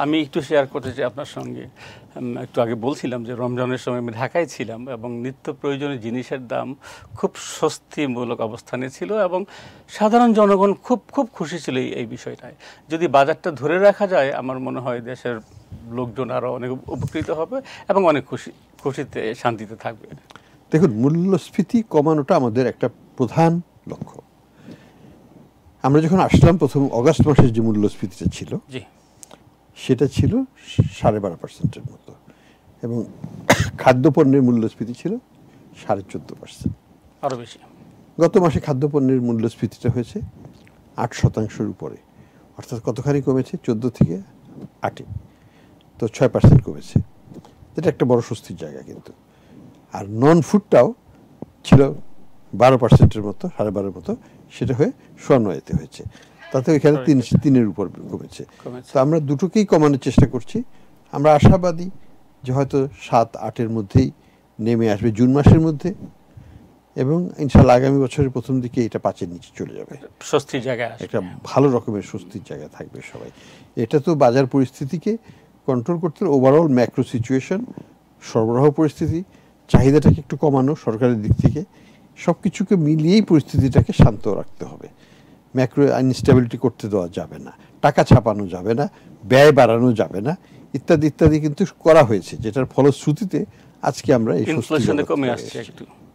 আমি একটু শেয়ার করতে চাই আপনার সঙ্গে। একটু আগে বলছিলাম যে রমজানের সময় আমি ঢাকায় ছিলাম এবং নিত্য প্রয়োজনীয় জিনিসের দাম খুব স্বস্তিমূলক অবস্থানে ছিল এবং সাধারণ জনগণ খুব খুব খুশি ছিল এই বিষয়টায়। যদি বাজারটা ধরে রাখা যায় আমার মনে হয় দেশের লোকজন আরও অনেক উপকৃত হবে এবং অনেক খুশিতে শান্তিতে থাকবে। দেখুন, মূল্যস্ফীতি কমানোটা আমাদের একটা প্রধান লক্ষ্য। আমরা যখন আসলাম প্রথম অগাস্ট মাসের যে মূল্যস্ফীতিটা ছিল সেটা ছিল 12.5% মতো, এবং খাদ্যপণ্যের মূল্যস্ফীতি ছিল 14.5%, আরও বেশি। গত মাসে খাদ্যপণ্যের মূল্যস্ফীতিটা হয়েছে 8% উপরে, অর্থাৎ কতখানি কমেছে, 14 থেকে 8, তো 6% কমেছে। এটা একটা বড় স্বস্তির জায়গা। কিন্তু আর নন ফুডটাও ছিল 12%-এর মতো, 12.5% মতো, সেটা হয়ে 9.5-তে হয়েছে, তাতে এখানে 3-এর উপর কমেছে। তো আমরা দুটোকেই কমানোর চেষ্টা করছি। আমরা আশাবাদী যে হয়তো 7-8-এর মধ্যেই নেমে আসবে জুন মাসের মধ্যে, এবং ইনশাআল্লাহ আগামী বছরের প্রথম দিকে এটা 5-এর নিচে চলে যাবে, স্বস্তির জায়গায় একটা ভালো রকমের স্বস্তির জায়গা থাকবে সবাই। এটা তো বাজার পরিস্থিতিকে কন্ট্রোল করতে, ওভারঅল ম্যাক্রো সিচুয়েশন, সরবরাহ পরিস্থিতি, চাহিদাটাকে একটু কমানো সরকারের দিক থেকে, সব কিছুকে মিলিয়েই পরিস্থিতিটাকে শান্ত রাখতে হবে। ম্যাক্রো আনস্টেবিলিটি করতে দেওয়া যাবে না, টাকা ছাপানো যাবে না, ব্যয় বাড়ানো যাবে না, ইত্যাদি ইত্যাদি কিন্তু করা হয়েছে, যেটার ফলশ্রুতিতে আজকে আমরা এই ইনফ্লেশনে কমে আসছে একটু।